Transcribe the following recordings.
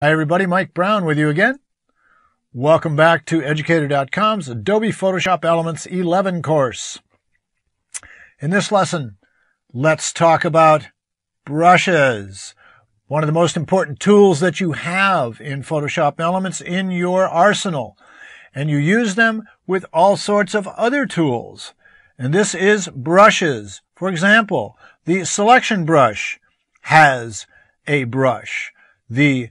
Hi everybody, Mike Brown with you again. Welcome back to Educator.com's Adobe Photoshop Elements 11 course. In this lesson, let's talk about brushes. One of the most important tools that you have in Photoshop Elements in your arsenal. And you use them with all sorts of other tools. And this is brushes. For example, the selection brush has a brush. The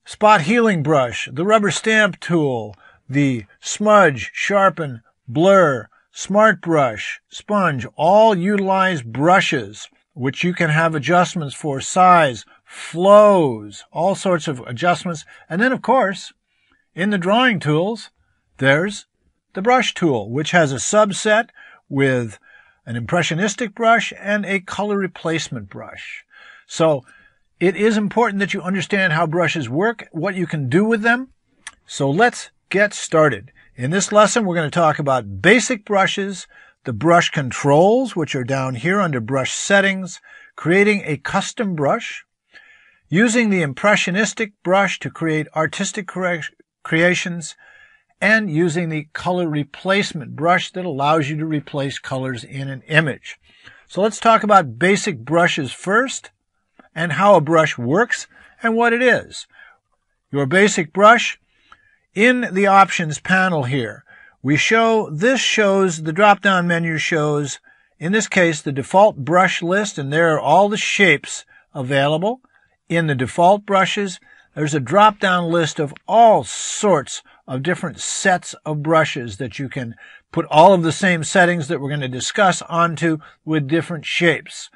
spot healing brush, the rubber stamp tool, the smudge, sharpen, blur, smart brush, sponge, all utilize brushes, which you can have adjustments for size, flows, all sorts of adjustments. And then, of course, in the drawing tools, there's the brush tool, which has a subset with an impressionistic brush and a color replacement brush. So it is important that you understand how brushes work, what you can do with them. So let's get started. In this lesson, we're going to talk about basic brushes, the brush controls, which are down here under brush settings, creating a custom brush, using the impressionistic brush to create artistic creations, and using the color replacement brush that allows you to replace colors in an image. So let's talk about basic brushes first, and how a brush works and what it is. Your basic brush, in the options panel here, this shows, the drop-down menu shows, in this case, the default brush list, and there are all the shapes available. In the default brushes, there's a drop-down list of all sorts of different sets of brushes that you can put all of the same settings that we're going to discuss onto with different shapes.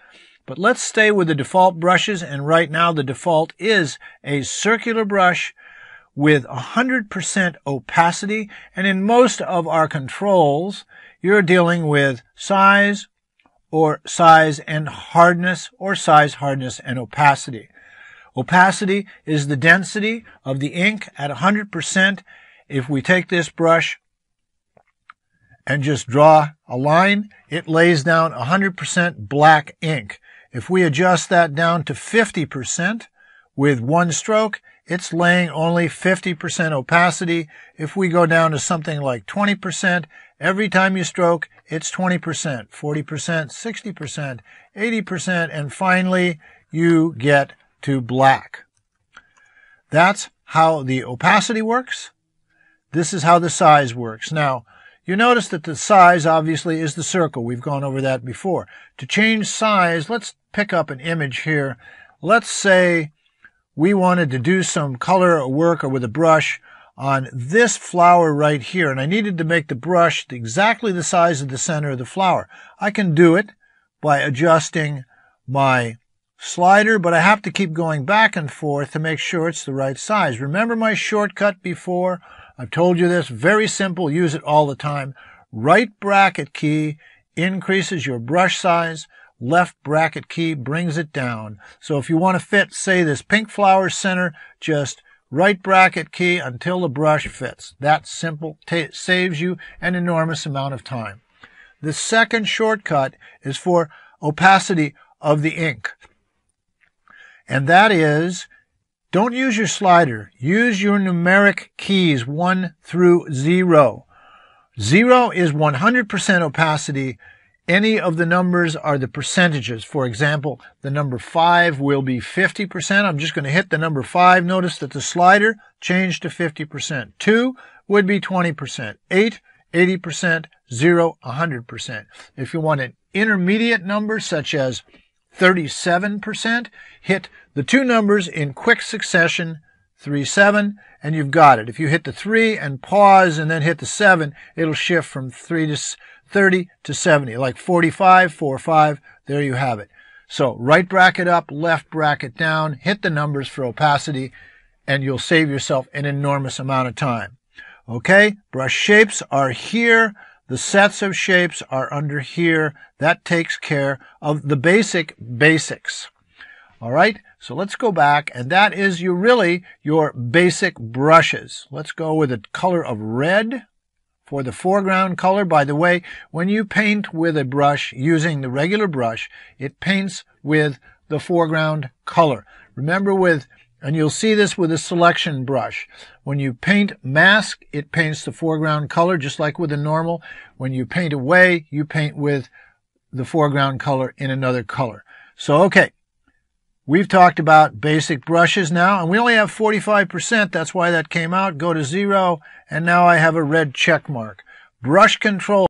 But let's stay with the default brushes, and right now the default is a circular brush with 100% opacity, and in most of our controls, you're dealing with size and hardness, or size, hardness, and opacity. Opacity is the density of the ink at 100%. If we take this brush and just draw a line, it lays down 100% black ink. If we adjust that down to 50% with one stroke, it's laying only 50% opacity. If we go down to something like 20%, every time you stroke, it's 20%, 40%, 60%, 80%, and finally you get to black. That's how the opacity works. This is how the size works. Now, you notice that the size, obviously, is the circle. We've gone over that before. To change size, let's pick up an image here. Let's say we wanted to do some color work or with a brush on this flower right here, and I needed to make the brush exactly the size of the center of the flower. I can do it by adjusting my slider, but I have to keep going back and forth to make sure it's the right size. Remember my shortcut before? I've told you this, very simple, use it all the time. Right bracket key increases your brush size, left bracket key brings it down. So if you want to fit, say, this pink flower center, just right bracket key until the brush fits. That simple saves you an enormous amount of time. The second shortcut is for opacity of the ink. And that is, don't use your slider. Use your numeric keys 1 through 0. 0 is 100% opacity. Any of the numbers are the percentages. For example, the number 5 will be 50%. I'm just going to hit the number 5. Notice that the slider changed to 50%. 2 would be 20%. 8, 80%. 0, 100%. If you want an intermediate number such as 37%, hit the two numbers in quick succession, 3, 7, and you've got it. If you hit the 3 and pause and then hit the 7, it'll shift from 30 to 70, like 45, 4, 5, there you have it. So right bracket up, left bracket down, hit the numbers for opacity, and you'll save yourself an enormous amount of time. Okay, brush shapes are here. The sets of shapes are under here. That takes care of the basics. All right, so let's go back, and that is your basic brushes. Let's go with a color of red for the foreground color. By the way, when you paint with a brush using the regular brush, it paints with the foreground color. Remember, with And you'll see this with a selection brush. When you paint mask, it paints the foreground color just like with a normal. When you paint away, you paint with the foreground color in another color. So, okay, we've talked about basic brushes now, and we only have 45%. That's why that came out. Go to 0, and now I have a red check mark. Brush control.